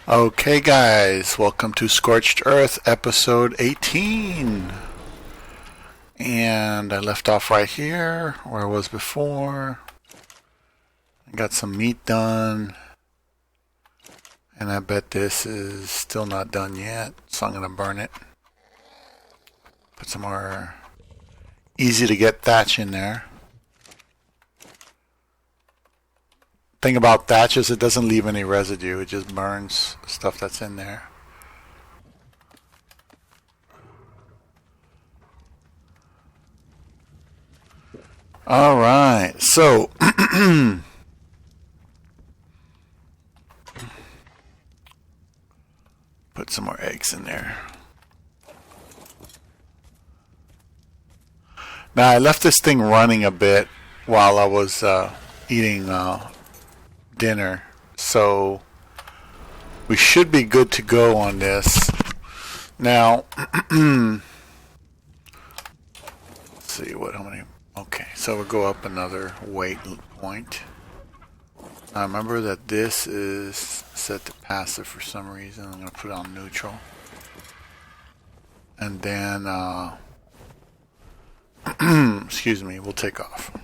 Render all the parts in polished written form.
Okay, guys, welcome to Scorched Earth, episode 18. And I left off right here where I was before. I got some meat done. And I bet this is still not done yet, so I'm going to burn it. Put some more easy to get thatch in there. Thing about thatch is it doesn't leave any residue. It just burns stuff that's in there. All right, so put some more eggs in there. Now I left this thing running a bit while I was eating dinner, so we should be good to go on this. Now, let's see how many. Okay, so we'll go up another weight point. Now remember that this is set to passive for some reason. I'm going to put it on neutral. And then, excuse me, we'll take off.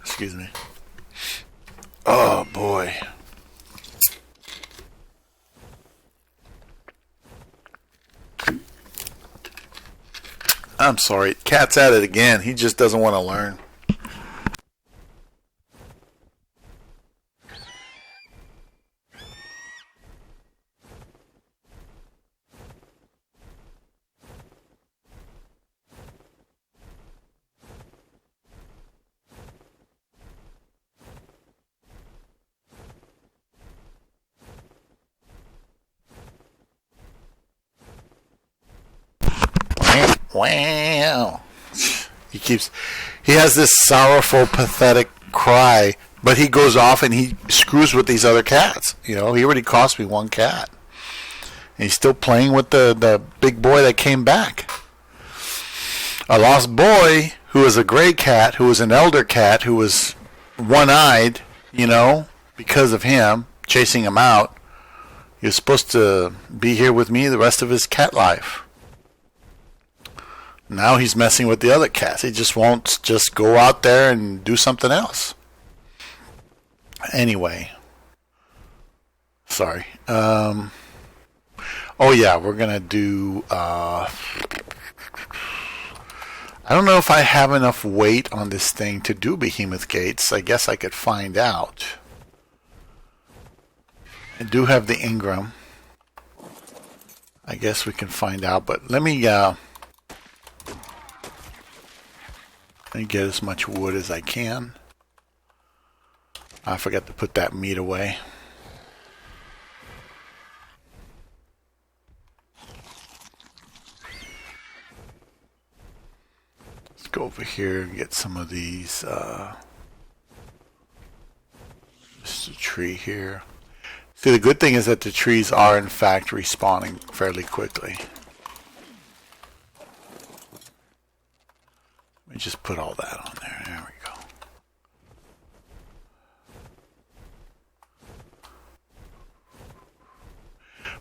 Excuse me. Oh boy. I'm sorry. Cat's at it again. He just doesn't want to learn. Wow. He has this sorrowful, pathetic cry, but he goes off and he screws with these other cats. You know, he already cost me one cat. And he's still playing with the big boy that came back. A lost boy who was a gray cat, who was an elder cat, who was one-eyed, you know, because of him, chasing him out. He was supposed to be here with me the rest of his cat life. Now he's messing with the other cats. He just won't just go out there and do something else. Anyway. Sorry. Oh yeah, we're going to do... I don't know if I have enough weight on this thing to do behemoth gates. I guess I could find out. I do have the Ingram. I guess we can find out, but let me... Let me get as much wood as I can. I forgot to put that meat away. Let's go over here and get some of these. Just a tree here. See, the good thing is that the trees are in fact respawning fairly quickly. Let me just put all that on there. There we go.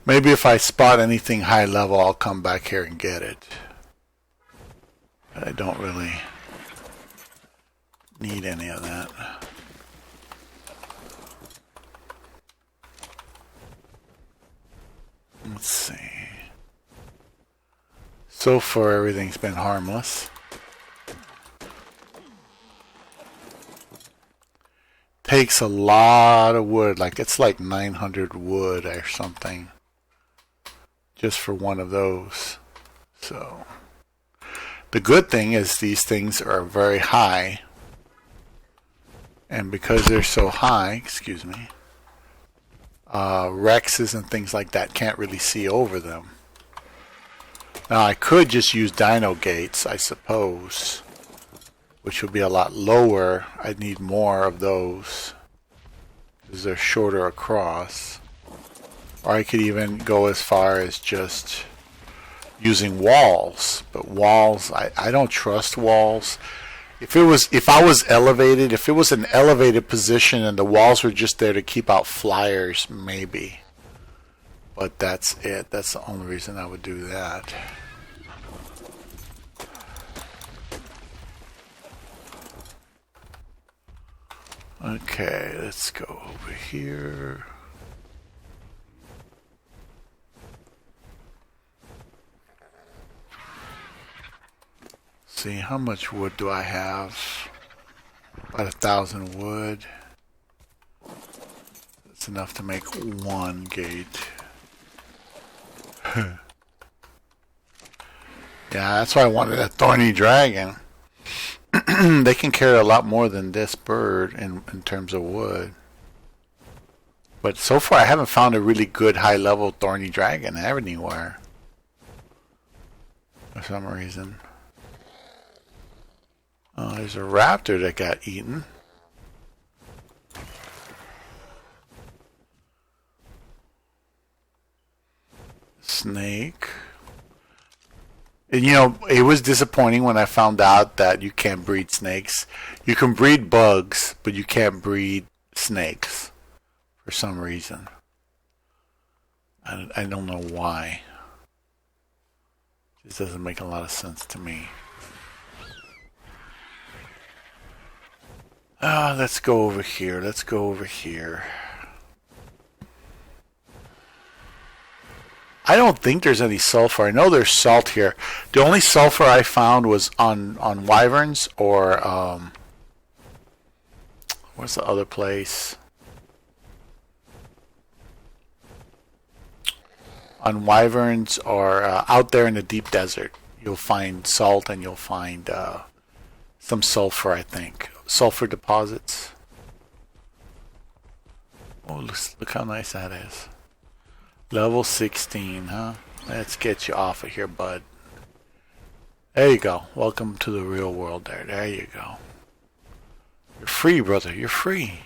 Maybe if I spot anything high level, I'll come back here and get it. But I don't really need any of that. Let's see. So far, everything's been harmless. Takes a lot of wood, like it's like 900 wood or something, just for one of those. So the good thing is these things are very high, and because they're so high, excuse me, Rexes and things like that can't really see over them. Now I could just use dino gates, I suppose, which would be a lot lower. I'd need more of those because they're shorter across. Or I could even go as far as just using walls. But walls, I don't trust walls. If I was elevated, if it was an elevated position and the walls were just there to keep out flyers, maybe. But that's it. That's the only reason I would do that. Okay, let's go over here. See, how much wood do I have? About 1,000 wood. That's enough to make one gate. Yeah, that's why I wanted a thorny dragon. They can carry a lot more than this bird in terms of wood. But so far I haven't found a really good high level thorny dragon anywhere. For some reason. Oh, there's a raptor that got eaten. Snake. And, you know, it was disappointing when I found out that you can't breed snakes. You can breed bugs, but you can't breed snakes for some reason. I don't know why. This doesn't make a lot of sense to me. Let's go over here. Let's go over here. I don't think there's any sulfur. I know there's salt here. The only sulfur I found was on wyverns or what's the other place? On wyverns or out there in the deep desert. You'll find salt and you'll find some sulfur, I think. Sulfur deposits. Oh, look how nice that is. Level 16, huh? Let's get you off of here, bud. There you go. Welcome to the real world there. There you go. You're free, brother. You're free.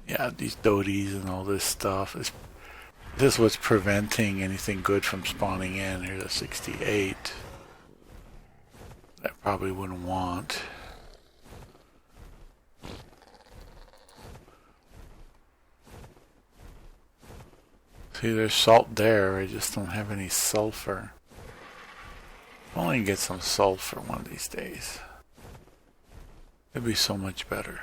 Yeah, these doties and all this stuff. This is what's preventing anything good from spawning in. Here's a 68. I probably wouldn't want. See, there's salt there. I just don't have any sulfur. I'll only get some sulfur one of these days. It'd be so much better.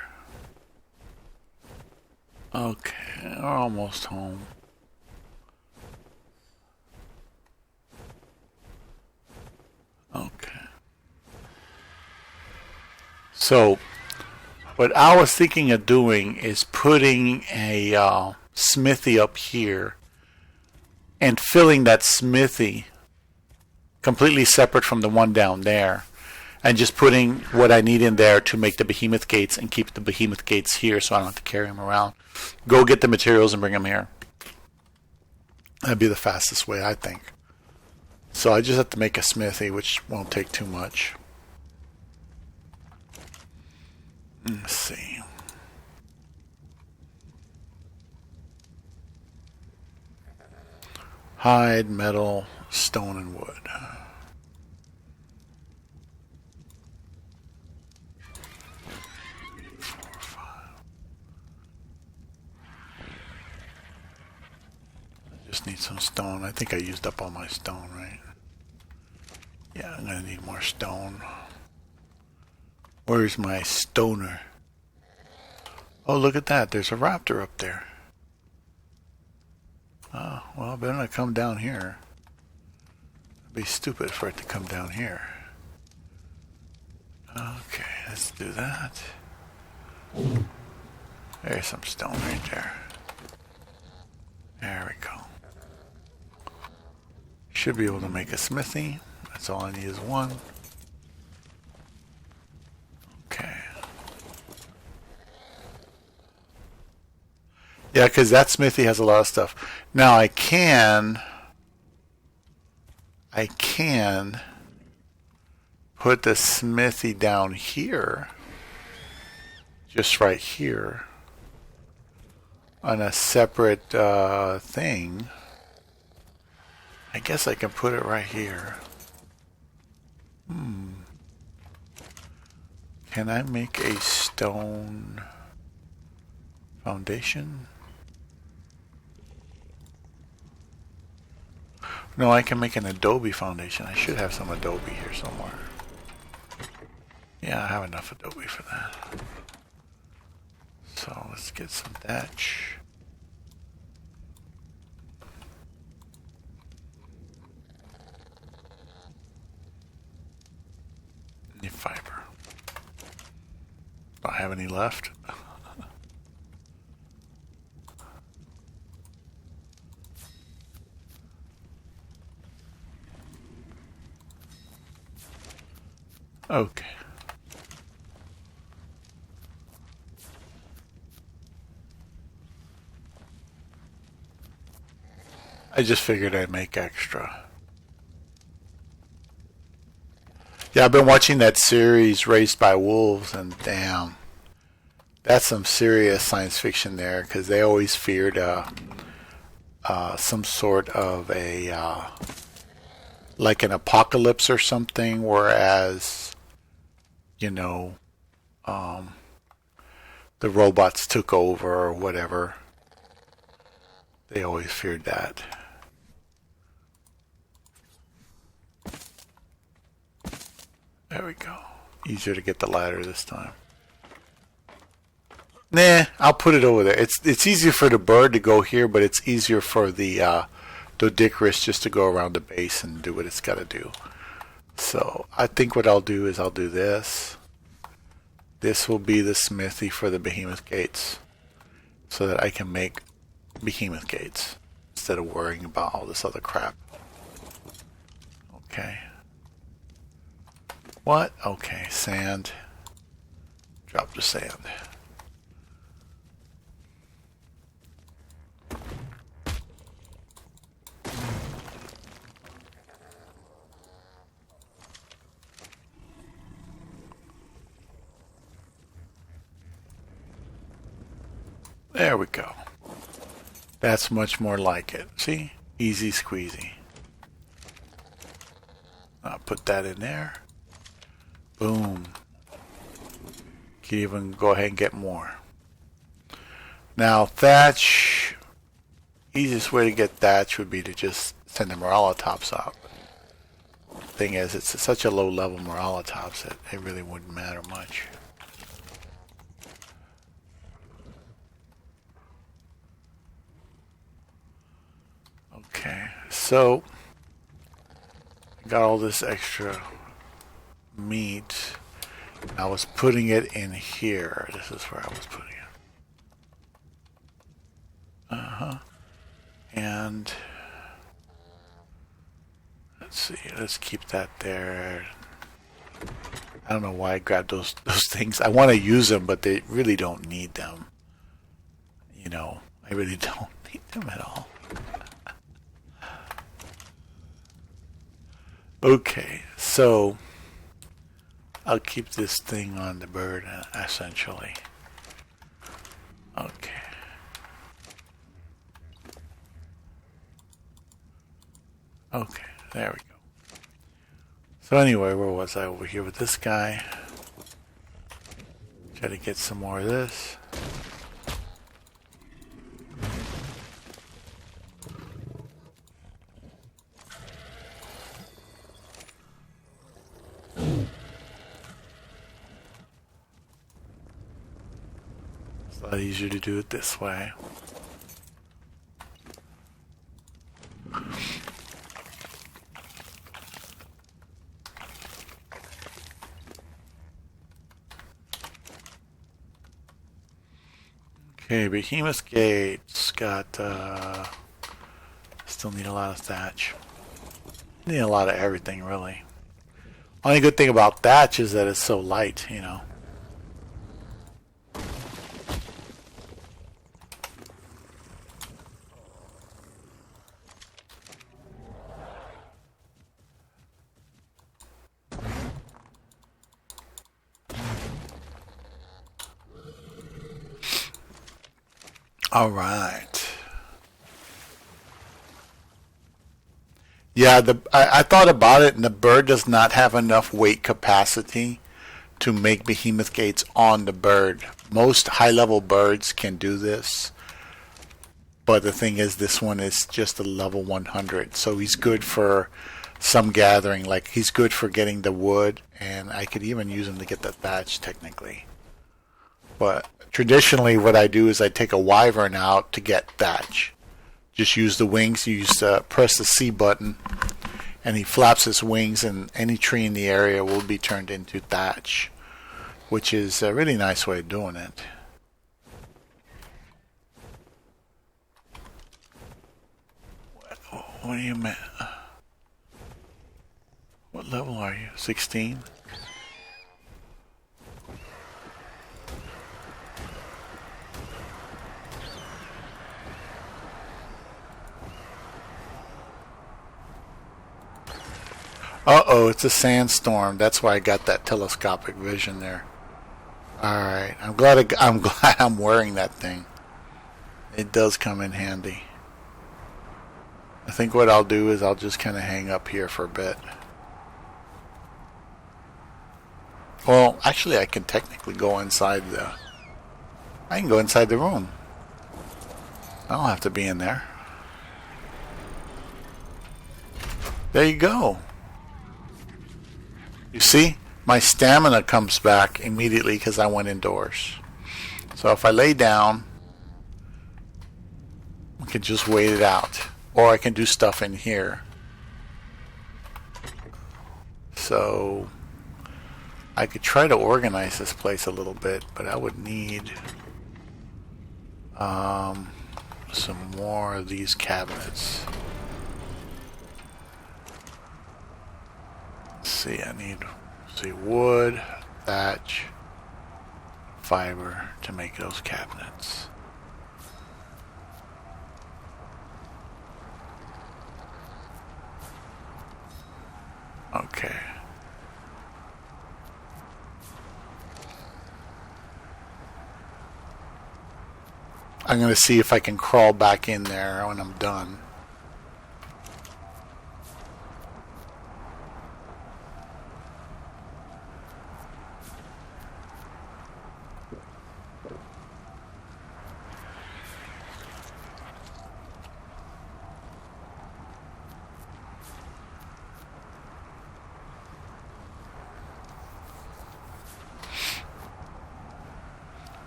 Okay, we're almost home. Okay. So, what I was thinking of doing is putting a smithy up here and filling that smithy completely separate from the one down there and just putting what I need in there to make the behemoth gates and keep the behemoth gates here so I don't have to carry them around. Go get the materials and bring them here. That'd be the fastest way, I think. So I just have to make a smithy, which won't take too much. Let's see. Hide, metal, stone, and wood. Just need some stone. I think I used up all my stone, right? Yeah, I'm gonna need more stone. Where's my stoner? Oh, look at that. There's a raptor up there. Oh, well, I better not come down here. It'd be stupid for it to come down here. Okay, let's do that. There's some stone right there. There we go. Should be able to make a smithy. That's all I need is one. Okay. Yeah, because that smithy has a lot of stuff. Now I can put the smithy down here, just right here, on a separate thing. I guess I can put it right here. Can I make a stone foundation? No, I can make an adobe foundation. I should have some adobe here somewhere. Yeah, I have enough adobe for that. So let's get some thatch. Any fiber. Don't have any left. Okay. I just figured I'd make extra. Yeah, I've been watching that series Raised by Wolves, and damn, that's some serious science fiction there, because they always feared some sort of a like an apocalypse or something, whereas you know the robots took over or whatever. They always feared that. There we go. Easier to get the ladder this time. Nah, I'll put it over there. It's easier for the bird to go here, but it's easier for the Dodicarus just to go around the base and do what it's got to do. So I think what I'll do is I'll do this. This will be the smithy for the behemoth gates, so that I can make behemoth gates instead of worrying about all this other crap. Okay. What? Okay, sand. Drop the sand. There we go. That's much more like it. See? Easy squeezy. I'll put that in there. Boom. Can even go ahead and get more. Now thatch, easiest way to get thatch would be to just send the Morellatops out. Thing is, it's such a low level Morellatops that it really wouldn't matter much. Okay, so I got all this extra meat. I was putting it in here. This is where I was putting it. And let's see. Let's keep that there. I don't know why I grabbed those things. I want to use them, but they really don't need them. You know, I really don't need them at all. Okay, so I'll keep this thing on the bird, essentially. Okay. Okay, there we go. So anyway, where was I? Over here with this guy. Try to get some more of this. It's a lot easier to do it this way. Okay, Behemoth Gates got, still need a lot of thatch. Need a lot of everything, really. Only good thing about thatch is that it's so light, you know. All right. Yeah, I thought about it, and the bird does not have enough weight capacity to make behemoth gates on the bird. Most high-level birds can do this, but the thing is, this one is just a level 100, so he's good for some gathering. Like, he's good for getting the wood, and I could even use him to get the thatch, technically. But traditionally, what I do is I take a wyvern out to get thatch. Just use the wings. You press the C button, and he flaps his wings, and any tree in the area will be turned into thatch, which is a really nice way of doing it. What do you mean? What level are you? 16? Uh-oh, it's a sandstorm. That's why I got that telescopic vision there. Alright, I'm glad I'm wearing that thing. It does come in handy. I think what I'll do is I'll just kind of hang up here for a bit. Well, actually I can technically go inside I can go inside the room. I don't have to be in there. There you go. You see, my stamina comes back immediately because I went indoors. So if I lay down, I can just wait it out. Or I can do stuff in here. So I could try to organize this place a little bit, but I would need some more of these cabinets. See, I need wood, thatch, fiber to make those cabinets. Okay. I'm going to see if I can crawl back in there when I'm done.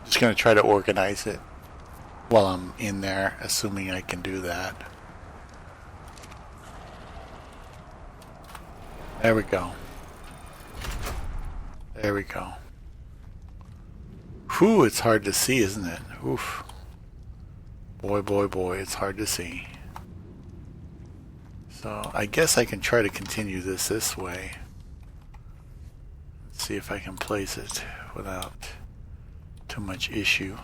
Just going to try to organize it while I'm in there, assuming I can do that. There we go. There we go. Whew, it's hard to see, isn't it? Oof. Boy, boy, boy, it's hard to see. So I guess I can try to continue this way. Let's see if I can place it without too much issue.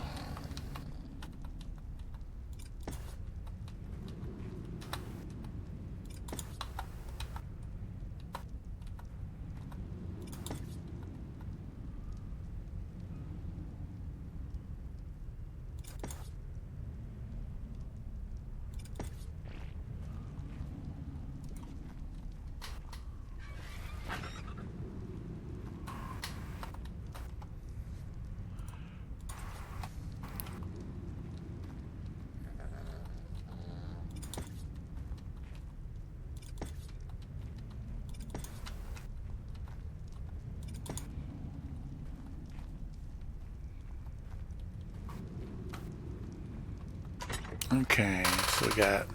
Okay, so we got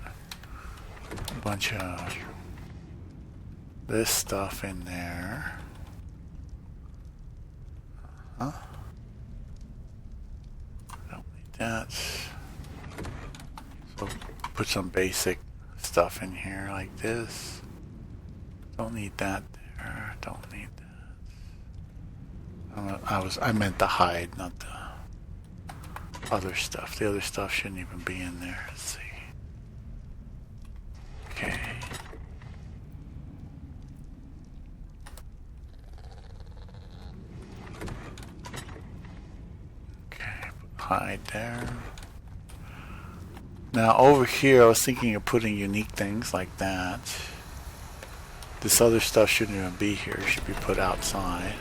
a bunch of this stuff in there. Huh? Don't need that. So put some basic stuff in here like this. Don't need that there. Don't need that. I meant the hide, not the other stuff. The other stuff shouldn't even be in there. Let's see. Okay. Okay, hide there. Now over here I was thinking of putting unique things like that. This other stuff shouldn't even be here. It should be put outside.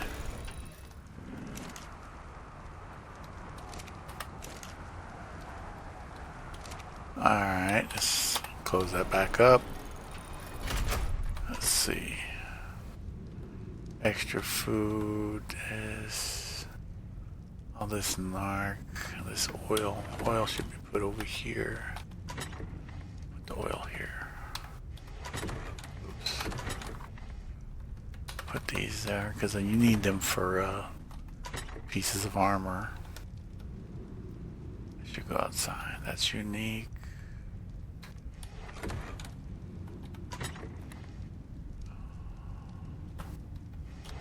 Alright, let's close that back up. Let's see. Extra food is all this narc, this oil. Oil should be put over here. Put the oil here. Oops. Put these there because you need them for pieces of armor. Should go outside. That's unique.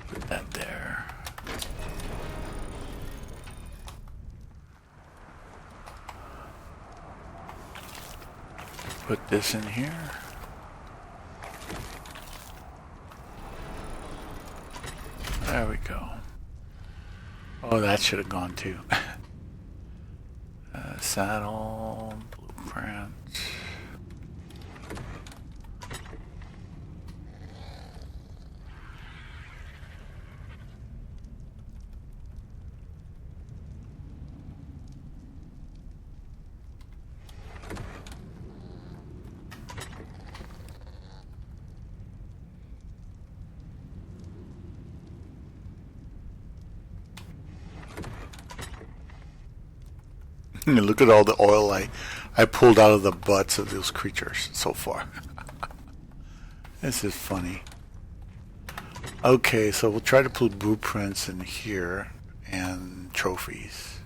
Put that there. Put this in here. There we go. Oh, that should have gone too. Saddle, blueprint. Look at all the oil I pulled out of the butts of those creatures so far. This is funny. Okay, so we'll try to put blueprints in here and trophies.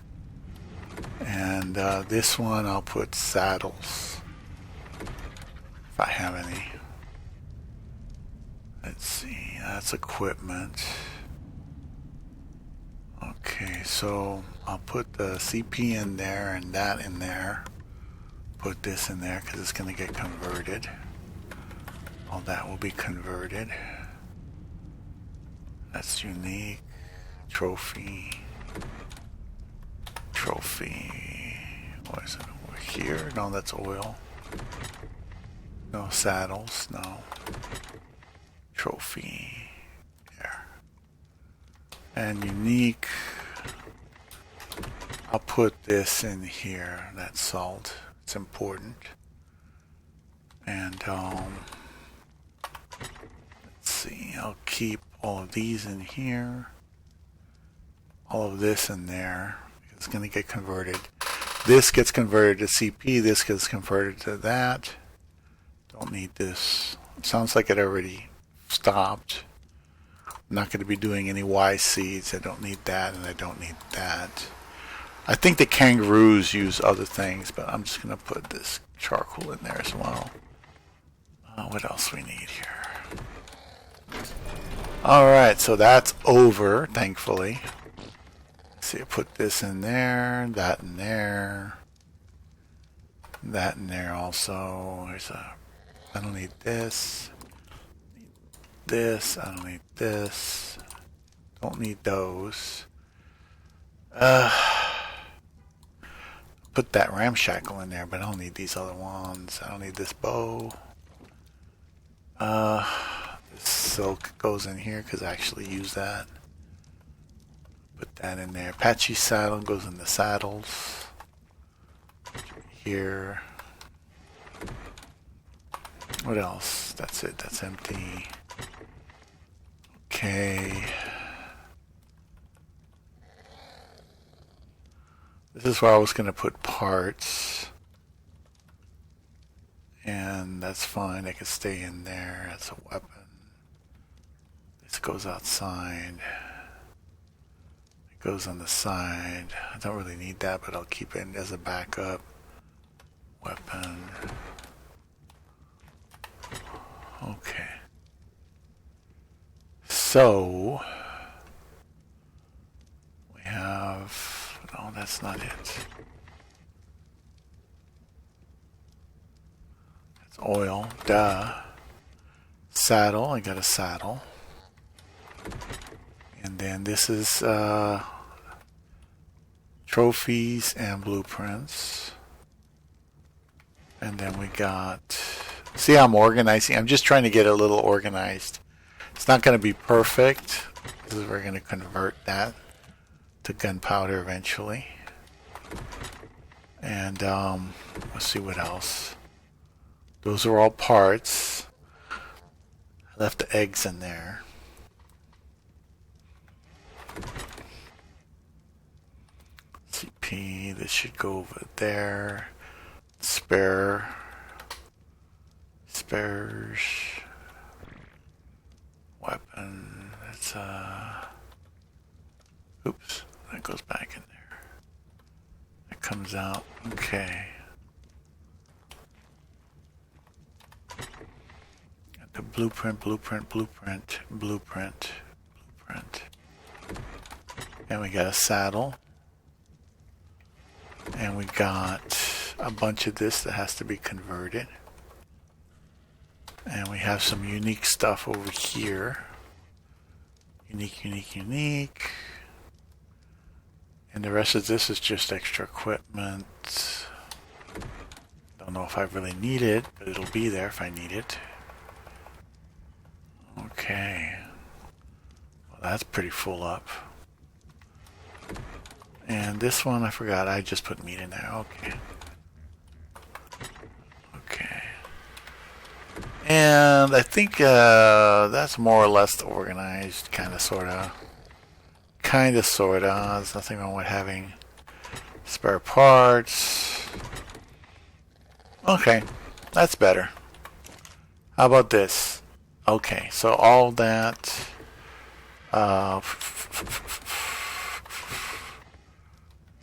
And this one I'll put saddles. If I have any. Let's see, that's equipment. Okay, so I'll put the CP in there and that in there. Put this in there because it's going to get converted. All that will be converted. That's unique. Trophy. Trophy. What is it over here? No, that's oil. No saddles. No. Trophy. And unique, I'll put this in here, that's salt, it's important. And let's see, I'll keep all of these in here, all of this in there, it's going to get converted. This gets converted to CP, this gets converted to that. Don't need this, it sounds like it already stopped. I'm not going to be doing any Y seeds. I don't need that, and I don't need that. I think the kangaroos use other things, but I'm just going to put this charcoal in there as well. What else we need here? Alright, so that's over, thankfully. Let's see, I put this in there, that in there, that in there also. I don't need this. This, I don't need this, don't need those. Put that ramshackle in there, but I don't need these other ones. I don't need this bow. This silk goes in here because I actually use that. Put that in there. Apache saddle goes in the saddles. Here. What else? That's it, that's empty. Okay. This is where I was going to put parts. And that's fine. They can stay in there. That's a weapon. This goes outside. It goes on the side. I don't really need that, but I'll keep it as a backup. Weapon. Okay. So, we have, no, that's not it. That's oil, duh. Saddle, I got a saddle. And then this is trophies and blueprints. And then we got, see how I'm organizing? I'm just trying to get a little organized. It's not going to be perfect because we're going to convert that to gunpowder eventually. And let's see what else. Those are all parts. I left the eggs in there. CP, this should go over there. Spares. Weapon. That's oops, that goes back in there. That comes out. Okay. Got the blueprint. And we got a saddle. And we got a bunch of this that has to be converted. And we have some unique stuff over here. Unique. And the rest of this is just extra equipment. Don't know if I really need it, but it'll be there if I need it. Okay. Well, that's pretty full up. And this one, I forgot. I just put meat in there. Okay. And I think that's more or less organized, kind of, sort of. There's nothing wrong with having spare parts. Okay, that's better. How about this? Okay, so all that. Oh,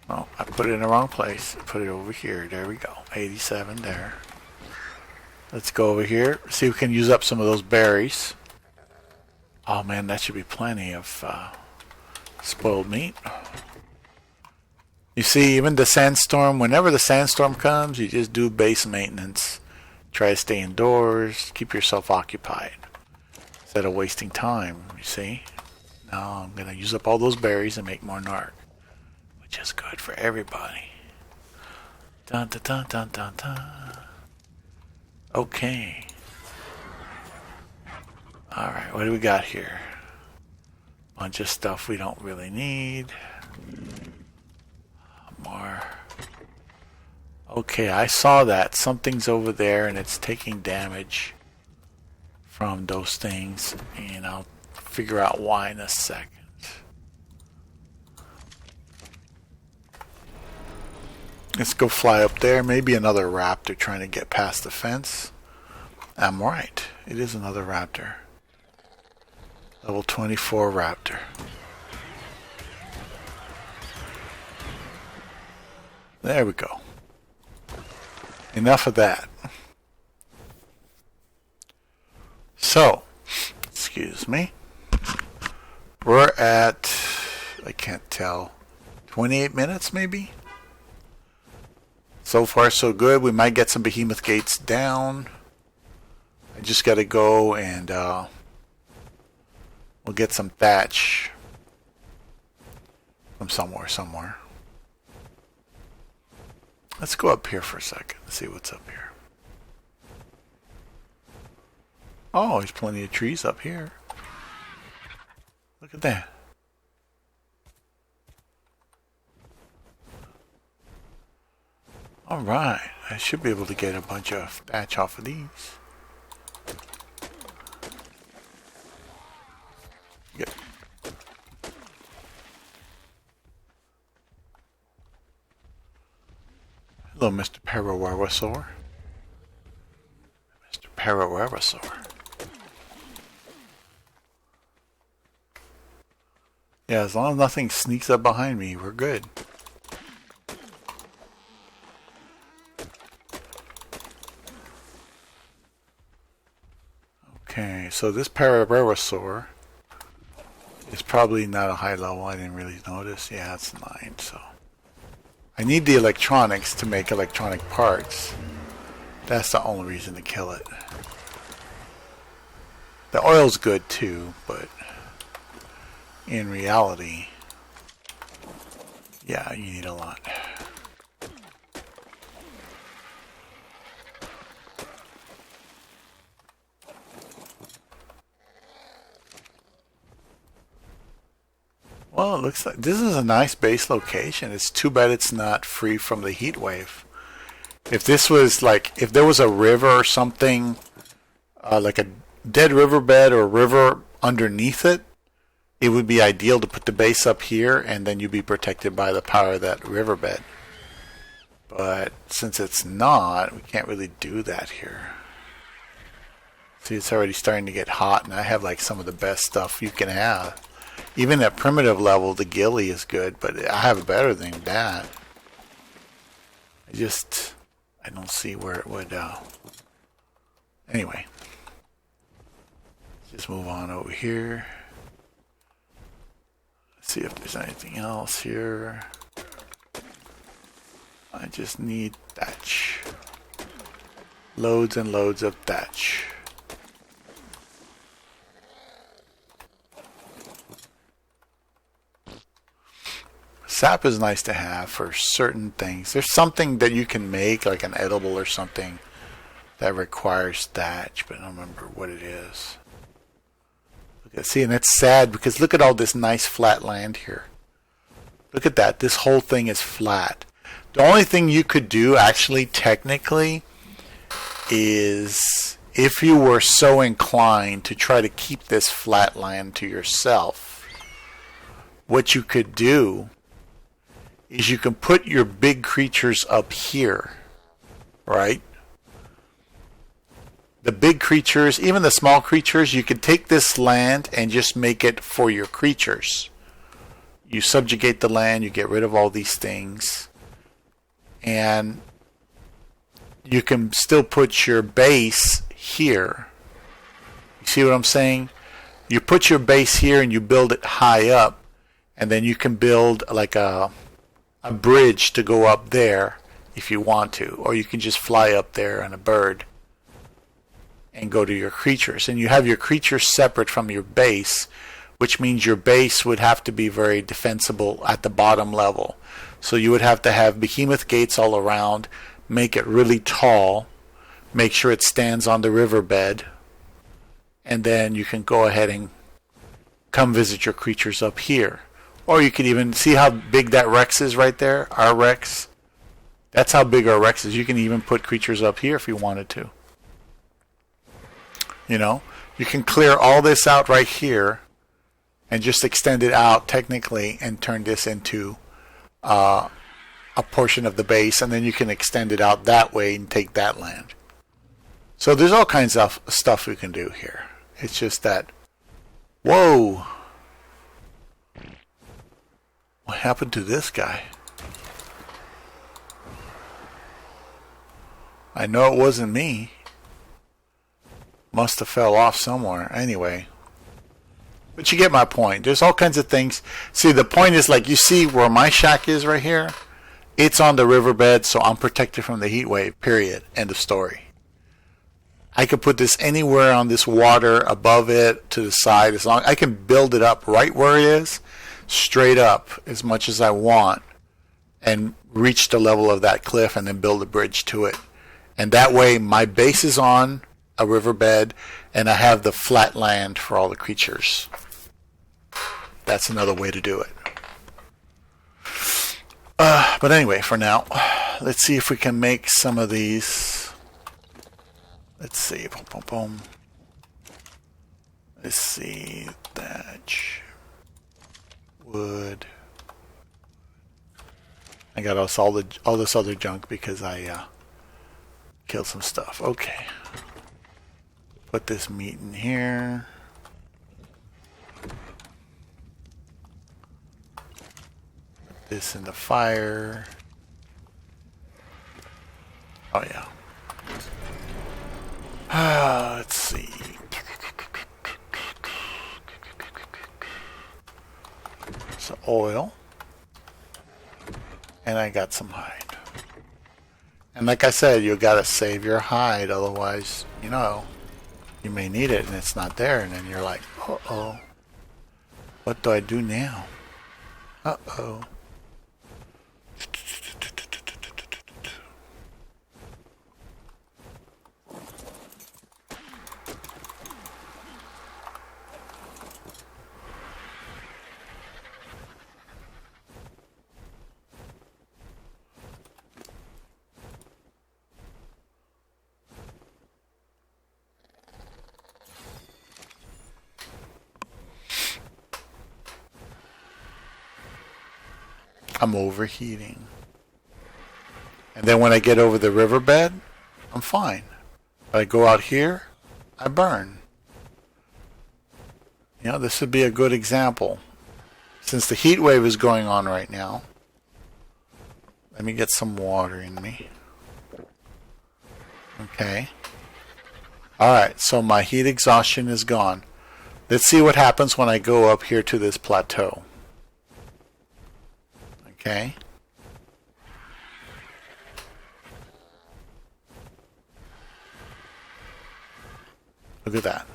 I put it in the wrong place. Put it over here. There we go. 87 there. Let's go over here. See if we can use up some of those berries. Oh man, that should be plenty of spoiled meat. You see, even the sandstorm, whenever the sandstorm comes, you just do base maintenance. Try to stay indoors. Keep yourself occupied. Instead of wasting time, you see. Now I'm going to use up all those berries and make more nard. Which is good for everybody. Dun dun dun dun dun dun. Okay. Alright, what do we got here? Bunch of stuff we don't really need. More. Okay, I saw that. Something's over there and it's taking damage from those things. And I'll figure out why in a second. Let's go fly up there. Maybe another raptor trying to get past the fence. I'm right. It is another raptor. Level 24 raptor. There we go. Enough of that. So, excuse me. We're at, I can't tell, 28 minutes maybe? So far so good. We might get some behemoth gates down. I just got to go and we'll get some thatch from somewhere. Let's go up here for a second and see what's up here. Oh, there's plenty of trees up here. Look at that. Alright, I should be able to get a bunch of thatch off of these. Good. Hello, Mr. Parawarosaur. Mr. Parawarosaur. Yeah, as long as nothing sneaks up behind me, we're good. Okay, so this Parawarosaur is probably not a high level. I didn't really notice. Yeah, it's 9, so. I need the electronics to make electronic parts. That's the only reason to kill it. The oil's good too, but in reality, yeah, you need a lot. Well, it looks like this is a nice base location. It's too bad it's not free from the heat wave. If this was like, if there was a river or something, like a dead riverbed or a river underneath it, it would be ideal to put the base up here and then you'd be protected by the power of that riverbed. But since it's not, we can't really do that here. See, it's already starting to get hot and I have like some of the best stuff you can have. Even at primitive level, the ghillie is good, but I have better than that. I don't see where it would, anyway. Just move on over here. See if there's anything else here. I just need thatch. Loads and loads of thatch. Sap is nice to have for certain things. There's something that you can make, like an edible or something, that requires thatch, but I don't remember what it is. See, and it's sad because look at all this nice flat land here. Look at that. This whole thing is flat. The only thing you could do, actually, technically, is if you were so inclined to try to keep this flat land to yourself, what you could do is you can put your big creatures up here, right? The big creatures, even the small creatures, you could take this land and just make it for your creatures. You subjugate the land, you get rid of all these things, and you can still put your base here. You see what I'm saying? You put your base here and you build it high up, and then you can build like a bridge to go up there if you want to, or you can just fly up there on a bird and go to your creatures. And you have your creatures separate from your base, which means your base would have to be very defensible at the bottom level. So you would have to have behemoth gates all around, make it really tall, make sure it stands on the riverbed, and then you can go ahead and come visit your creatures up here. Or you could even see how big that Rex is right there, our Rex. That's how big our Rex is. You can even put creatures up here if you wanted to. You know, you can clear all this out right here and just extend it out technically and turn this into a portion of the base, and then you can extend it out that way and take that land. So there's all kinds of stuff we can do here. It's just that, whoa, what happened to this guy? I know it wasn't me. Must have fell off somewhere. Anyway. But you get my point. There's all kinds of things. See, the point is, like, you see where my shack is right here? It's on the riverbed, so I'm protected from the heat wave, period. End of story. I could put this anywhere on this water, above it, to the side. As long I can build it up right where it is, straight up, as much as I want, and reach the level of that cliff and then build a bridge to it. And that way, my base is on a riverbed, and I have the flat land for all the creatures. That's another way to do it. But anyway, for now, let's see if we can make some of these. Let's see. Boom, boom, boom. Let's see. Thatch. Wood. I got all this other junk because I killed some stuff. Okay. Put this meat in here. Put this in the fire. Oh yeah. Let's see. Some oil. And I got some hide. And like I said, you gotta save your hide, otherwise, you know, you may need it and it's not there, and then you're like, uh-oh. What do I do now? Uh-oh. I'm overheating. And then when I get over the riverbed, I'm fine. But I go out here, I burn. You know, this would be a good example. Since the heat wave is going on right now, let me get some water in me. Okay. Alright, so my heat exhaustion is gone. Let's see what happens when I go up here to this plateau. Okay. Look at that.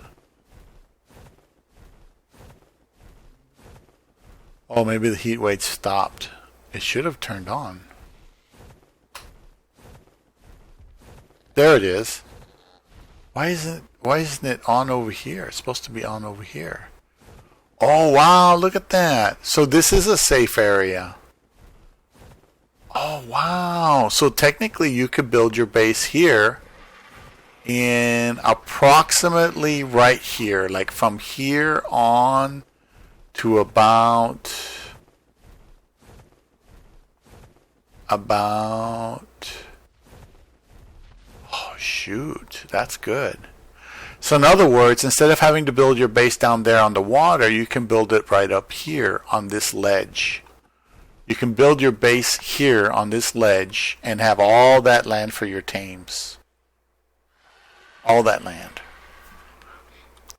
Oh, maybe the heat wave stopped. It should have turned on. There it is. Why isn't it on over here? It's supposed to be on over here. Oh wow, look at that. So this is a safe area. Oh wow. So technically you could build your base here in approximately right here, like from here on to about oh shoot, that's good. So in other words, instead of having to build your base down there on the water, you can build it right up here on this ledge. You can build your base here on this ledge and have all that land for your tames. All that land.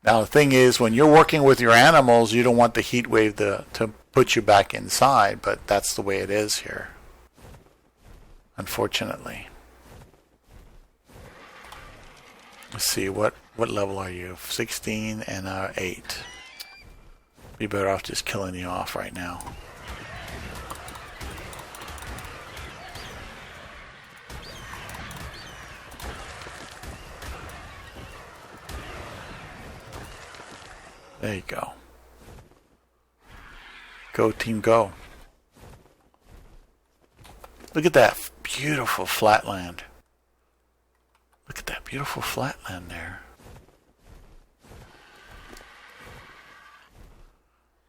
Now the thing is, when you're working with your animals, you don't want the heat wave to put you back inside, but that's the way it is here. Unfortunately. Let's see, what level are you? 16 and 8. Be better off just killing you off right now. There you go. Go team go. Look at that beautiful flatland. Look at that beautiful flatland there.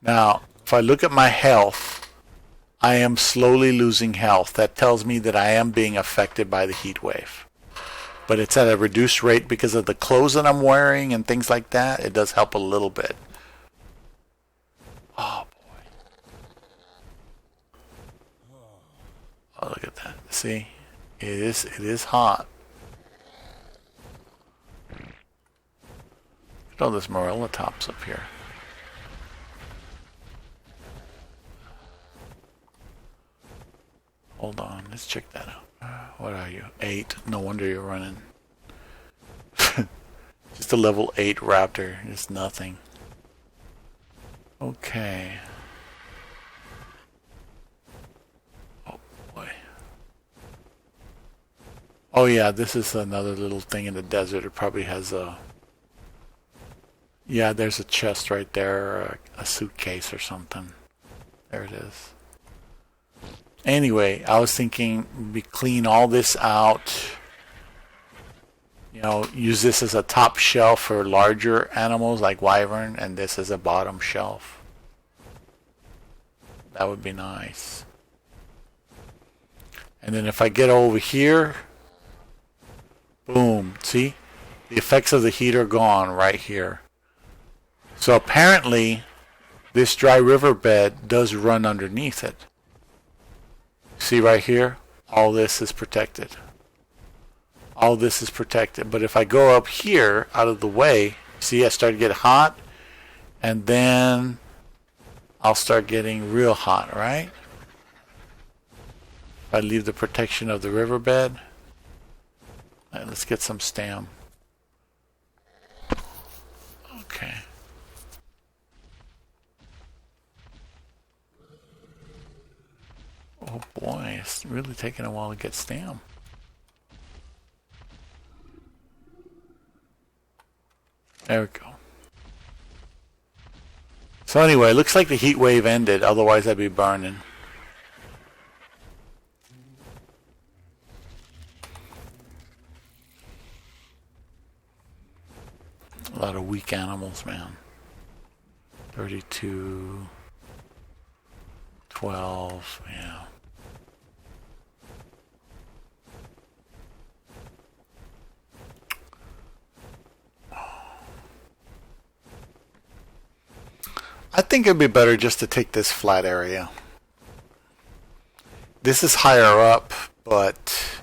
Now, if I look at my health, I am slowly losing health. That tells me that I am being affected by the heat wave. But it's at a reduced rate because of the clothes that I'm wearing and things like that. It does help a little bit. Oh boy. Oh, look at that. See? It is hot. Look at all this morella tops up here. Hold on, let's check that out. What are you? 8. No wonder you're running. Just a level 8 raptor. It's nothing. Okay. Oh boy. Oh yeah, this is another little thing in the desert. It probably has a... Yeah, there's a chest right there, or a suitcase or something. There it is. Anyway, I was thinking we clean all this out. You know, use this as a top shelf for larger animals like wyvern, and this as a bottom shelf. That would be nice. And then if I get over here, boom, see? The effects of the heat are gone right here. So apparently, this dry riverbed does run underneath it. See right here? All this is protected. All this is protected. But if I go up here, out of the way, see I start to get hot, and then I'll start getting real hot, right? If I leave the protection of the riverbed. All right, let's get some stam. Okay. Oh boy, it's really taking a while to get stam. There we go. So anyway, it looks like the heat wave ended, otherwise I'd be burning. A lot of weak animals, man. 32, 12, yeah. think it'd be better just to take this flat area. This is higher up, but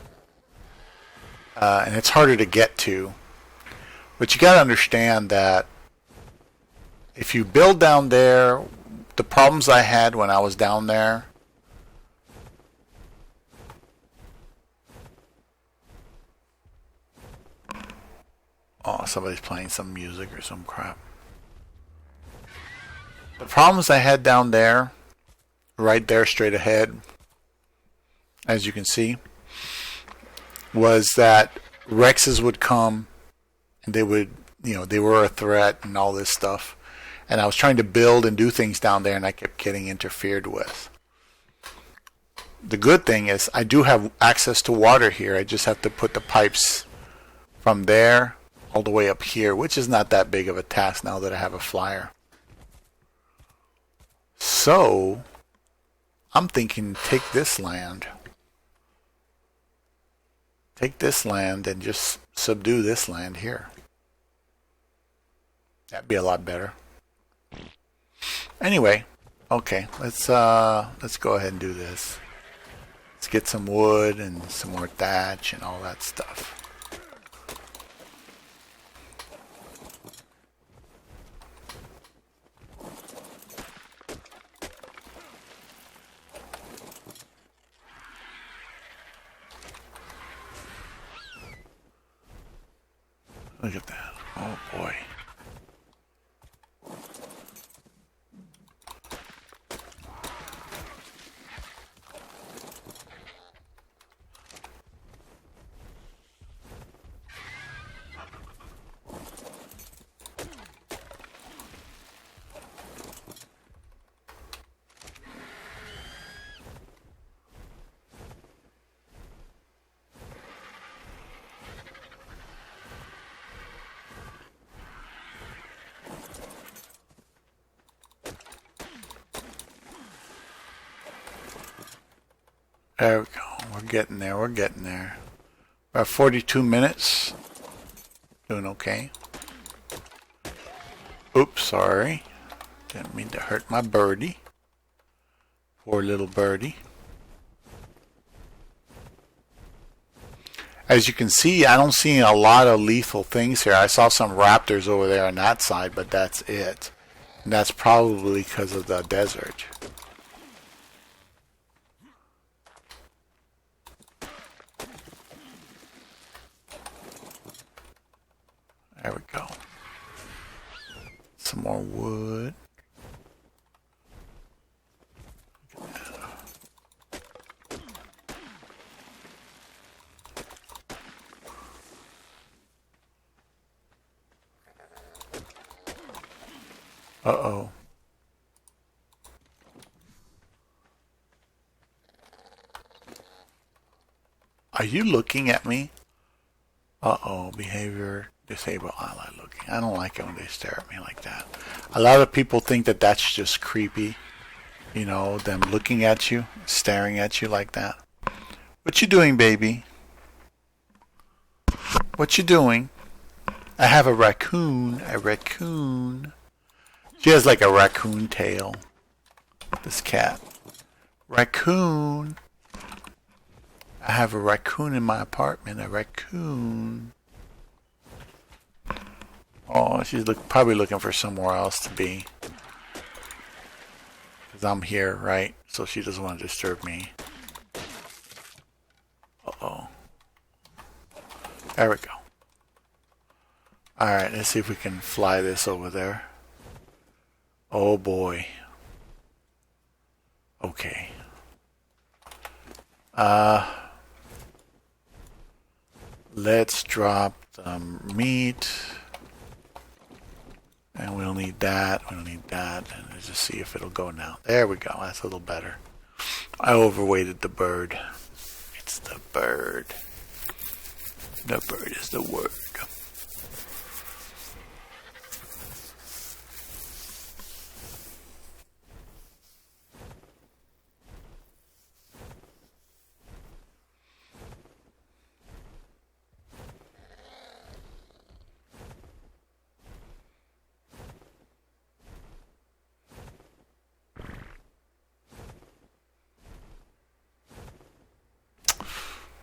and it's harder to get to. But you got to understand that if you build down there, the problems I had when I was down there. Oh, somebody's playing some music or some crap. The problems I had down there, right there straight ahead, as you can see, was that Rexes would come and they would, they were a threat and all this stuff. And I was trying to build and do things down there and I kept getting interfered with. The good thing is I do have access to water here. I just have to put the pipes from there all the way up here, which is not that big of a task now that I have a flyer. So I'm thinking take this land and just subdue this land here. That'd be a lot better. Anyway, okay, let's go ahead and do this. Let's get some wood and some more thatch and all that stuff. Look at that. Oh boy. There we go. We're getting there. We're getting there. About 42 minutes. Doing okay. Oops, sorry. Didn't mean to hurt my birdie. Poor little birdie. As you can see, I don't see a lot of lethal things here. I saw some raptors over there on that side, but that's it. And that's probably because of the desert. There we go. Some more wood. Uh-oh. Are you looking at me? Uh-oh, behavior, disable ally looking. I don't like it when they stare at me like that. A lot of people think that that's just creepy. You know, them looking at you, staring at you like that. What you doing, baby? What you doing? I have a raccoon. A raccoon. She has like a raccoon tail. This cat. Raccoon. I have a raccoon in my apartment. A raccoon. Oh, she's probably looking for somewhere else to be. Because I'm here, right? So she doesn't want to disturb me. Uh-oh. There we go. Alright, let's see if we can fly this over there. Oh boy. Okay. Let's drop some meat. And we'll need that. We'll need that. And let's just see if it'll go now. There we go. That's a little better. I overweighted the bird. It's the bird. The bird is the word.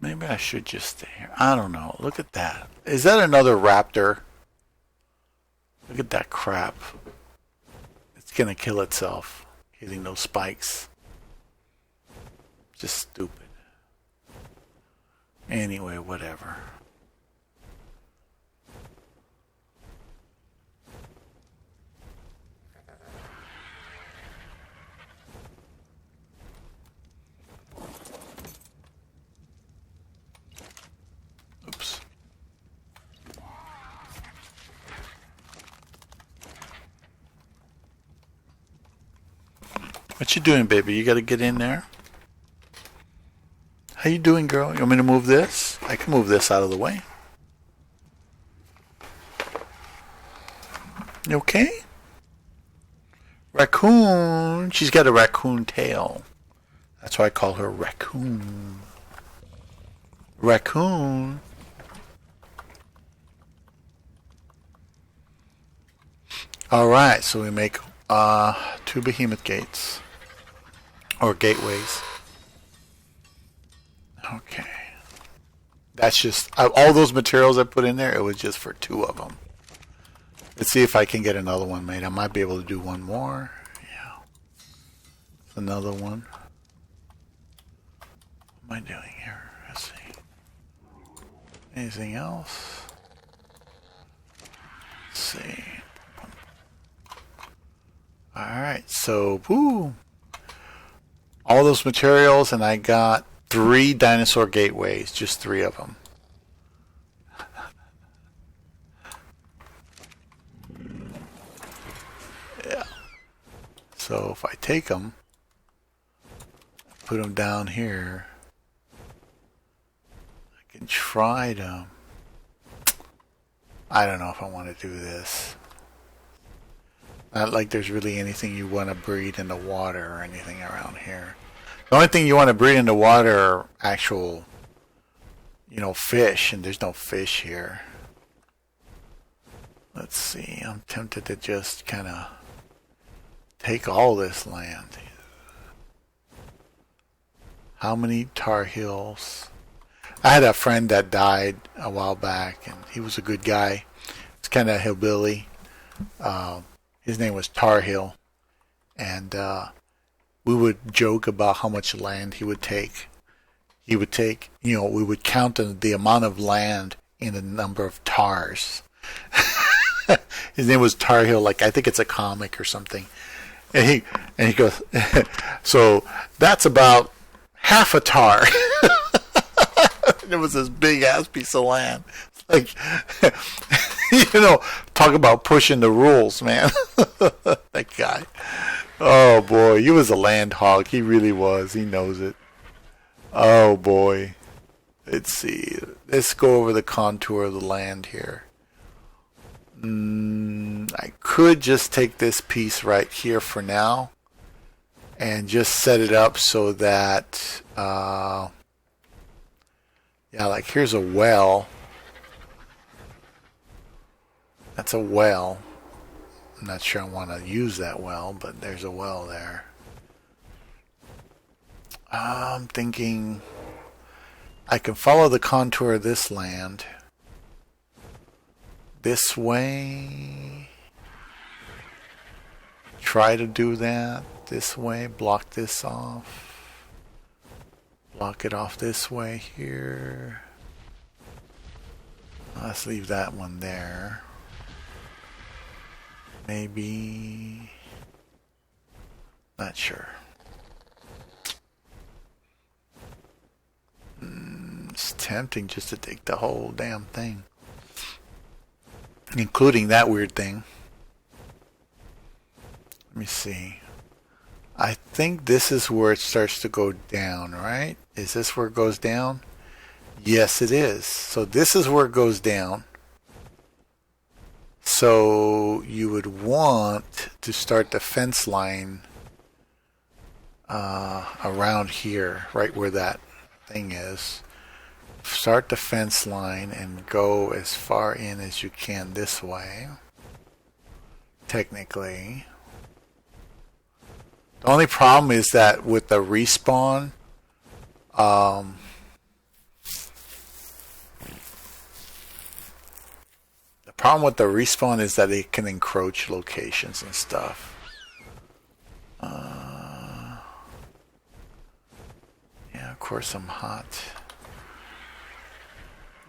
Maybe I should just stay here. I don't know. Look at that. Is that another raptor? Look at that crap. It's going to kill itself. Hitting those spikes. Just stupid. Anyway, whatever. Oops. What you doing, baby? You gotta get in there. How you doing, girl? You want me to move this? I can move this out of the way. You okay? Raccoon. She's got a raccoon tail. That's why I call her Raccoon. Raccoon. Alright, so we make 2 behemoth gates. Or gateways. Okay. That's just, all those materials I put in there, it was just for 2 of them. Let's see if I can get another one made. I might be able to do one more. Yeah. Another one. What am I doing here? Let's see. Anything else? Let's see. Alright, so, woo! All those materials, and I got 3 dinosaur gateways, just 3 of them. Yeah. So if I take them, put them down here, I can try to. I don't know if I want to do this. Not like there's really anything you want to breed in the water or anything around here. The only thing you want to breed in the water are actual, fish, and there's no fish here. Let's see, I'm tempted to just kind of take all this land. How many Tar Heels? I had a friend that died a while back, and he was a good guy. It's kind of hillbilly. His name was Tar Heel, and we would joke about how much land he would take. He would take, we would count the amount of land in the number of tars. His name was Tar Heel, like I think it's a comic or something. And he goes, so that's about half a tar. It was this big ass piece of land. Like, talk about pushing the rules, man. That guy. Oh boy, he was a land hog. He really was. He knows it. Oh boy. Let's see. Let's go over the contour of the land here. I could just take this piece right here for now and just set it up so that like here's a well. That's a well. I'm not sure I want to use that well, but there's a well there. I'm thinking I can follow the contour of this land this way. Try to do that this way. Block this off. Block it off this way here. Let's leave that one there. Maybe. Not sure. It's tempting just to take the whole damn thing, including that weird thing. Let me see. I think this is where it starts to go down, right? Is this where it goes down? Yes, it is. So this is where it goes down. So you would want to start the fence line around here, right where that thing is. Start the fence line and go as far in as you can this way. Technically. The only problem is that with the respawn, problem with the respawn is that it can encroach locations and stuff. Yeah, of course I'm hot.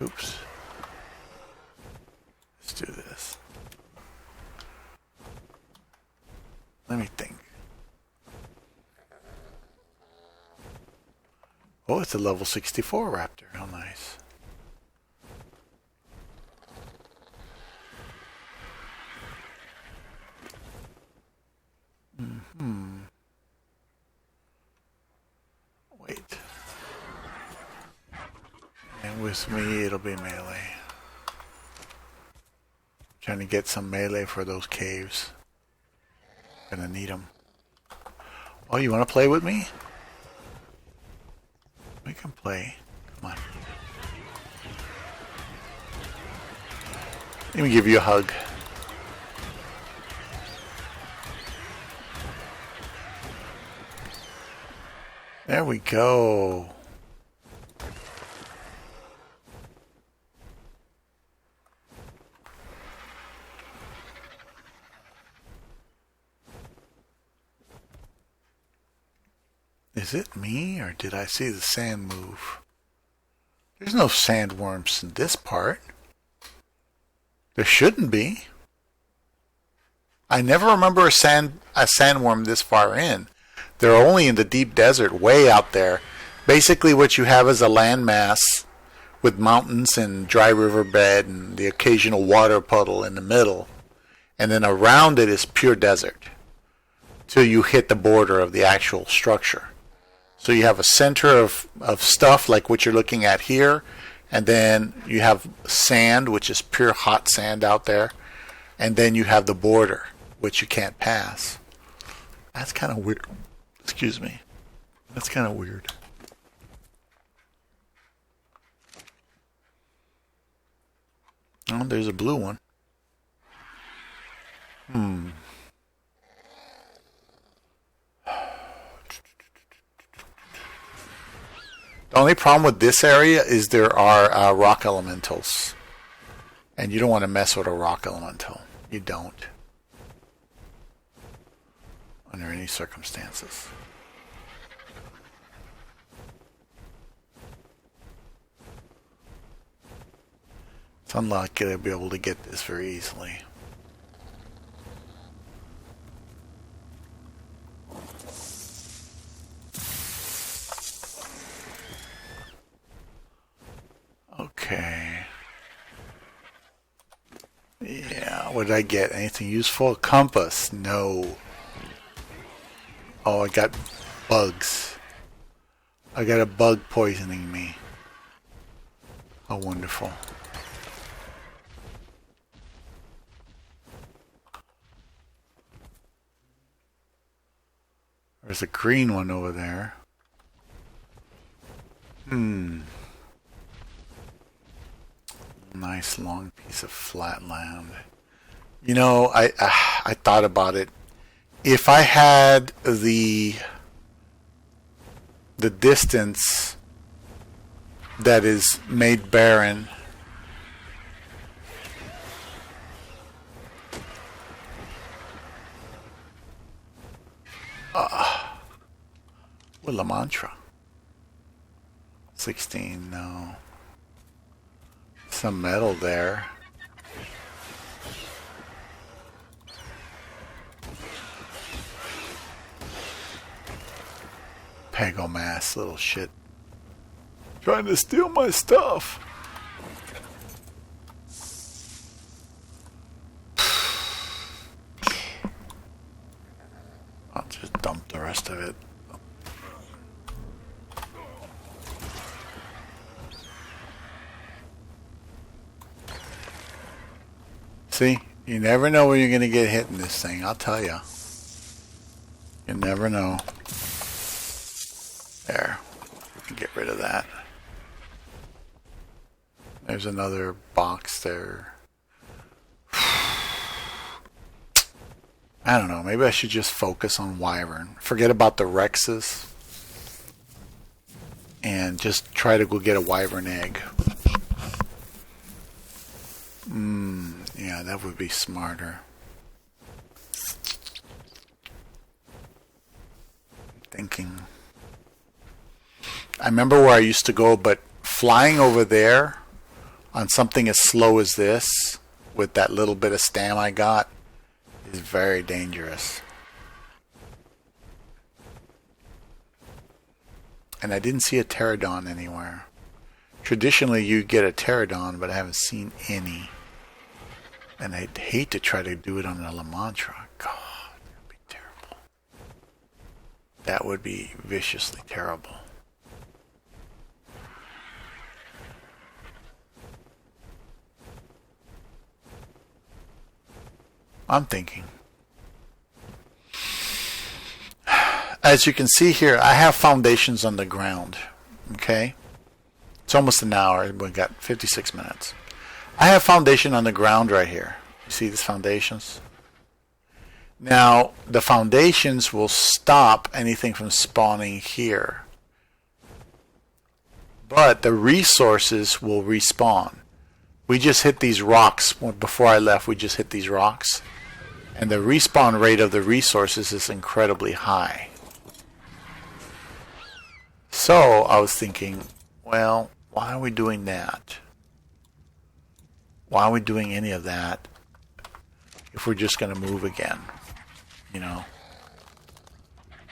Oops. Let's do this. Let me think. Oh, it's a level 64 raptor. How nice. Wait. And with me, it'll be melee. Trying to get some melee for those caves. Gonna need them. Oh, you want to play with me? We can play. Come on. Let me give you a hug. There we go. Is it me, or did I see the sand move? There's no sandworms in this part. There shouldn't be. I never remember a sandworm this far in. They're only in the deep desert, way out there. Basically what you have is a landmass with mountains and dry riverbed and the occasional water puddle in the middle. And then around it is pure desert till you hit the border of the actual structure. So you have a center of stuff like what you're looking at here, and then you have sand, which is pure hot sand out there, and then you have the border, which you can't pass. That's kind of weird. Excuse me. That's kind of weird. Oh, there's a blue one. The only problem with this area is there are rock elementals. And you don't want to mess with a rock elemental. You don't. Under any circumstances. It's unlikely to be able to get this very easily. Okay. Yeah, what did I get? Anything useful? Compass? No. Oh, I got bugs. I got a bug poisoning me. How wonderful. There's a green one over there. Nice long piece of flat land. You know, I thought about it. If I had the distance that is made barren, with La Mantra. 16, no. Some metal there. Pegomass, little shit. Trying to steal my stuff. I'll just dump the rest of it. See, you never know where you're going to get hit in this thing, I'll tell you. You never know. There. We can get rid of that. There's another box there. I don't know, maybe I should just focus on Wyvern. Forget about the Rexes. And just try to go get a Wyvern egg. Yeah, that would be smarter. Thinking. I remember where I used to go, but flying over there on something as slow as this, with that little bit of stam I got, is very dangerous. And I didn't see a pterodon anywhere. Traditionally, you get a pterodon, but I haven't seen any. And I'd hate to try to do it on a Lamantra. God, that would be terrible. That would be viciously terrible. I'm thinking. As you can see here, I have foundations on the ground. Okay? It's almost an hour. We got 56 minutes. I have foundation on the ground right here. You see these foundations? Now, the foundations will stop anything from spawning here. But the resources will respawn. We just hit these rocks. Before I left, we just hit these rocks. And the respawn rate of the resources is incredibly high. So, I was thinking, well, why are we doing that? Why are we doing any of that if we're just going to move again? You know?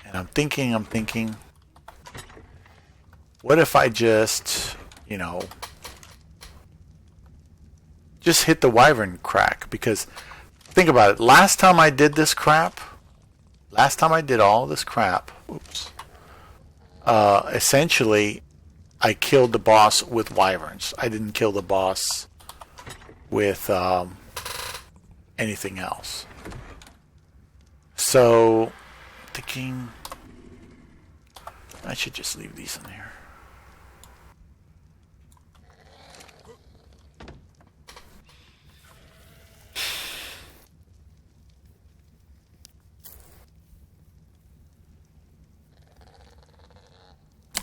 And I'm thinking, what if I just, you know, just hit the wyvern crack? Because think about it. Last time I did all this crap, essentially I killed the boss with wyverns. I didn't kill the boss with anything else. So, I'm thinking I should just leave these in here.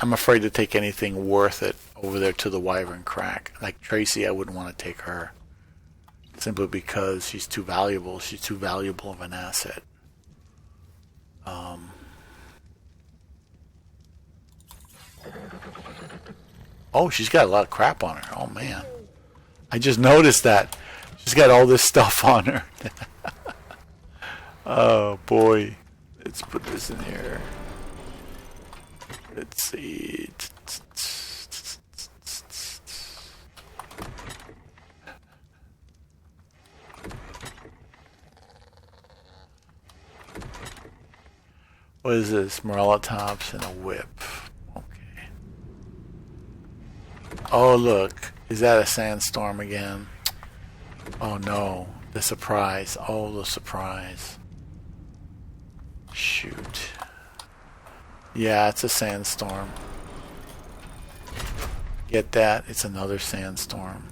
I'm afraid to take anything worth it over there to the wyvern crack. Like Tracy, I wouldn't want to take her. Simply because she's too valuable. She's too valuable of an asset. Oh, she's got a lot of crap on her. Oh, man. I just noticed that. She's got all this stuff on her. Oh, boy. Let's put this in here. Let's see. What is this? Morella tops and a whip. Okay. Oh, look. Is that a sandstorm again? Oh, no. The surprise. Oh, the surprise. Shoot. Yeah, it's a sandstorm. Get that? It's another sandstorm.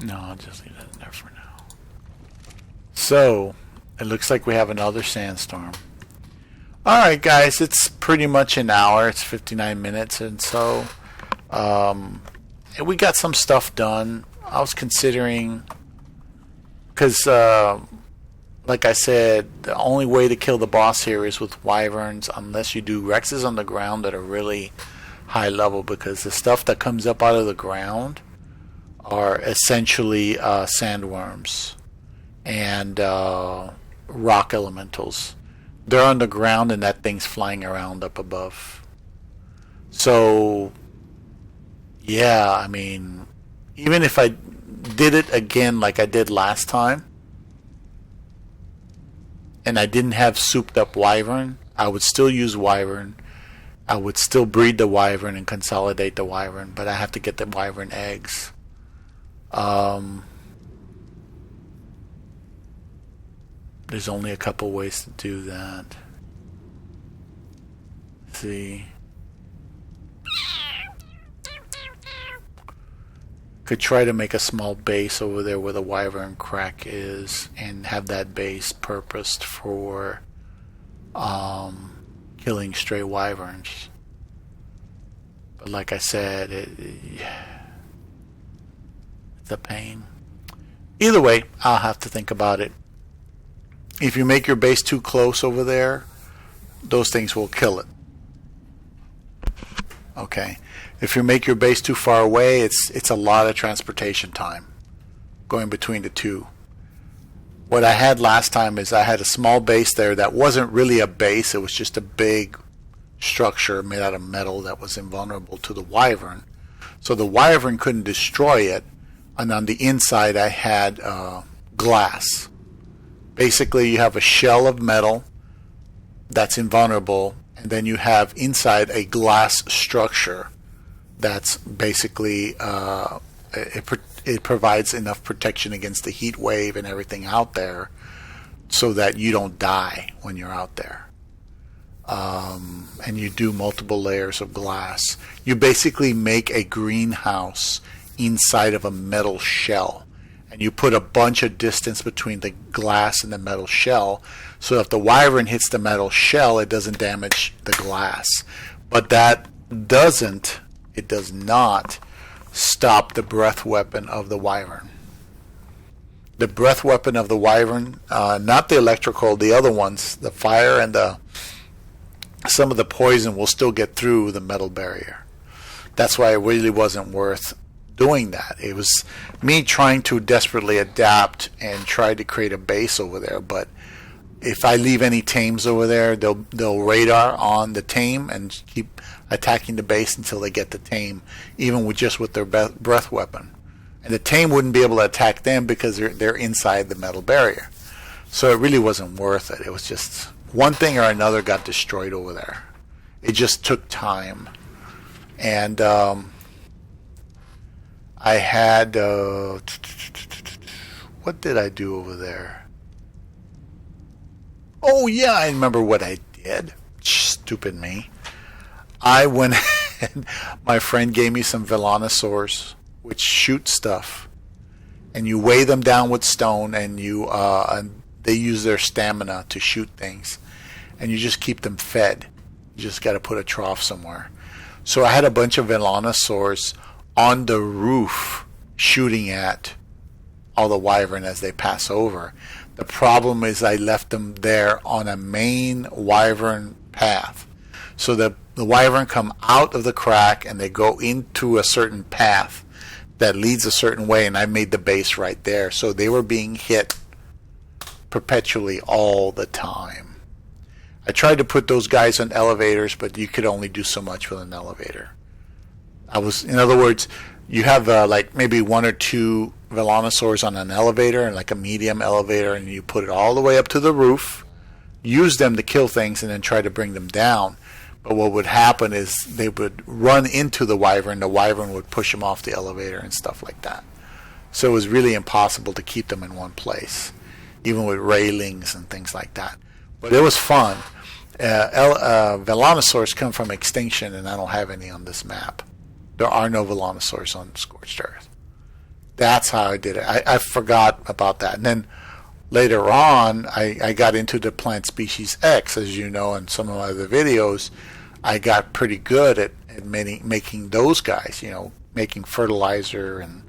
No, I'll just leave that in there for now. So, it looks like we have another sandstorm. Alright guys, it's pretty much an hour. It's 59 minutes, and so we got some stuff done. I was considering, because like I said, the only way to kill the boss here is with wyverns, unless you do Rexes on the ground that are really high level, because the stuff that comes up out of the ground are essentially sandworms and rock elementals. They're on the ground and that thing's flying around up above. So, yeah, I mean, even if I did it again like I did last time, and I didn't have souped up wyvern, I would still use wyvern. I would still breed the wyvern and consolidate the wyvern, but I have to get the wyvern eggs. There's only a couple ways to do that. Let's see. Could try to make a small base over there where the wyvern crack is and have that base purposed for killing stray wyverns. But like I said, it's a pain. Either way, I'll have to think about it. If you make your base too close over there, those things will kill it. Okay. If you make your base too far away, it's a lot of transportation time going between the two. What I had last time is I had a small base there that wasn't really a base. It was just a big structure made out of metal that was invulnerable to the wyvern. So the wyvern couldn't destroy it. And on the inside, I had glass. Basically, you have a shell of metal that's invulnerable, and then you have inside a glass structure that's basically it provides enough protection against the heat wave and everything out there so that you don't die when you're out there. And you do multiple layers of glass. You basically make a greenhouse inside of a metal shell. And you put a bunch of distance between the glass and the metal shell, so if the wyvern hits the metal shell, it doesn't damage the glass. But that does not stop the breath weapon of the wyvern. The breath weapon of the wyvern, not the electrical, the other ones, the fire and some of the poison will still get through the metal barrier. That's why it really wasn't worth doing that. It was me trying to desperately adapt and try to create a base over there, but if I leave any tames over there, they'll radar on the tame and keep attacking the base until they get the tame, even with their breath weapon. And the tame wouldn't be able to attack them because they're inside the metal barrier. So it really wasn't worth it. It was just one thing or another got destroyed over there. It just took time. And I had what did I do over there? Oh yeah, I remember what I did. Stupid me. I went ahead, my friend gave me some Velanosaurs, which shoot stuff, and you weigh them down with stone, and and they use their stamina to shoot things, and you just keep them fed. You just got to put a trough somewhere. So I had a bunch of Velanosaurs on the roof shooting at all the wyvern as they pass over. The problem is I left them there on a main wyvern path. So the wyvern come out of the crack and they go into a certain path that leads a certain way, and I made the base right there. So they were being hit perpetually all the time. I tried to put those guys on elevators, but you could only do so much with an elevator. In other words, you have like maybe one or two Velanosaurs on an elevator and like a medium elevator, and you put it all the way up to the roof, use them to kill things, and then try to bring them down. But what would happen is they would run into the wyvern would push them off the elevator and stuff like that. So it was really impossible to keep them in one place, even with railings and things like that. But it was fun. Velanosaurs come from extinction, and I don't have any on this map. There are no Velanosaurs on Scorched Earth. That's how I did it. I forgot about that. And then later on, I got into the plant species X, as you know, in some of my other videos. I got pretty good at making those guys, making fertilizer and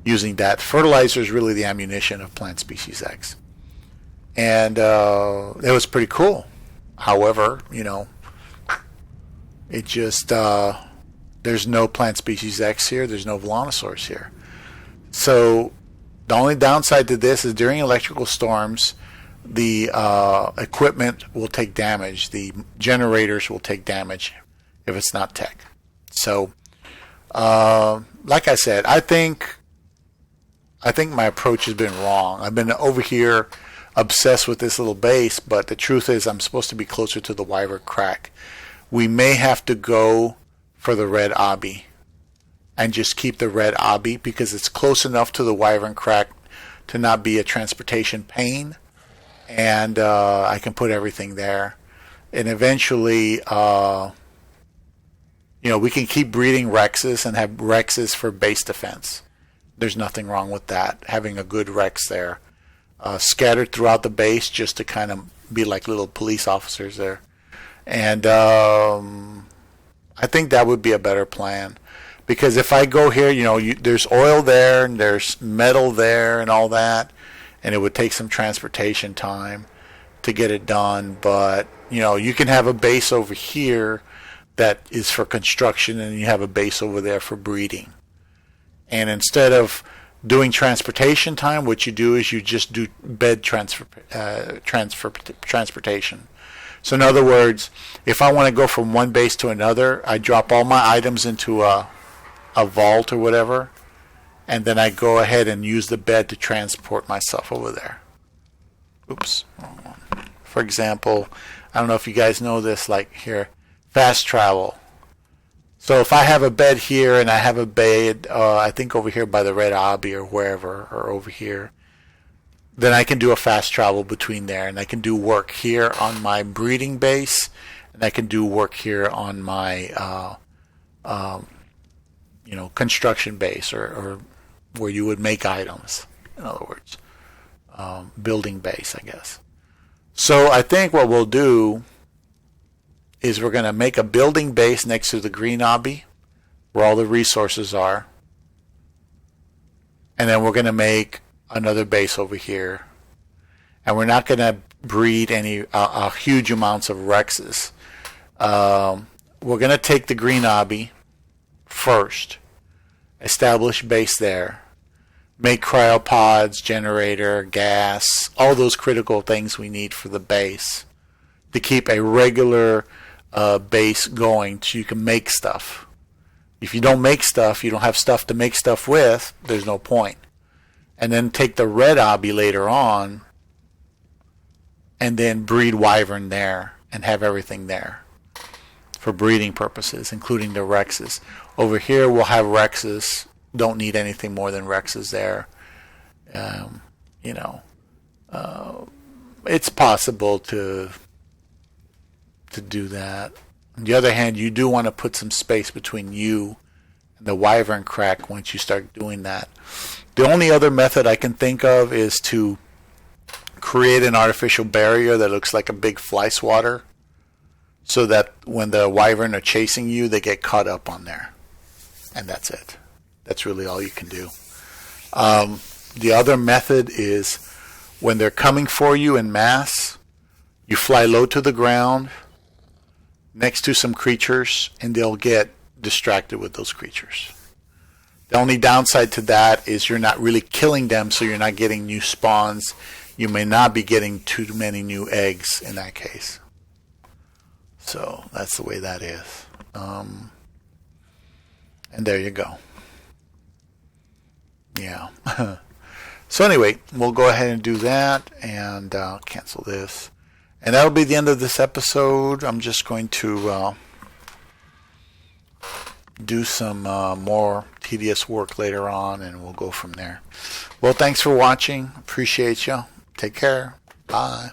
using that. Fertilizer is really the ammunition of plant species X. And it was pretty cool. However, it just, there's no plant species X here. There's no Velanosaurs here. So the only downside to this is during electrical storms, the equipment will take damage. The generators will take damage if it's not tech. So, like I said, I think my approach has been wrong. I've been over here obsessed with this little base, but the truth is I'm supposed to be closer to the wyvern crack. we may have to go for the red obby and just keep the red obby because it's close enough to the wyvern crack to not be a transportation pain, and I can put everything there. And eventually, we can keep breeding Rexes and have Rexes for base defense. There's nothing wrong with that, having a good Rex there. Scattered throughout the base just to kind of be like little police officers there. And I think that would be a better plan. Because if I go here, there's oil there and there's metal there and all that. And it would take some transportation time to get it done. But, you can have a base over here that is for construction and you have a base over there for breeding. And instead of doing transportation time, what you do is you just do bed transportation. So in other words, if I want to go from one base to another, I drop all my items into a vault or whatever, and then I go ahead and use the bed to transport myself over there. Oops. For example, I don't know if you guys know this, like here, fast travel. So if I have a bed here and I have a bed, I think over here by the red obby or wherever, or over here, then I can do a fast travel between there, and I can do work here on my breeding base, and I can do work here on my, construction base, or where you would make items. In other words, building base, I guess. So I think what we'll do is we're going to make a building base next to the green obby where all the resources are, and then we're going to make another base over here, and we're not going to breed any huge amounts of Rexes. We're going to take the green obby first, establish base there, make cryopods, generator, gas, all those critical things we need for the base to keep a regular base going so you can make stuff. If you don't make stuff, you don't have stuff to make stuff with, there's no point. And then take the red obby later on and then breed wyvern there and have everything there for breeding purposes, including the Rexes. Over here we'll have Rexes. Don't need anything more than Rexes there. It's possible to do that. On the other hand, you do want to put some space between you and the wyvern crack once you start doing that. The only other method I can think of is to create an artificial barrier that looks like a big fly swatter, so that when the wyvern are chasing you, they get caught up on there. And that's it. That's really all you can do. The other method is when they're coming for you in mass, you fly low to the ground next to some creatures, and they'll get distracted with those creatures. The only downside to that is you're not really killing them, so you're not getting new spawns. You may not be getting too many new eggs in that case. So that's the way that is. And there you go. Yeah. So anyway, we'll go ahead and do that, and cancel this. And that'll be the end of this episode. I'm just going to do some more tedious work later on, and we'll go from there. Well, thanks for watching. Appreciate you. Take care. Bye.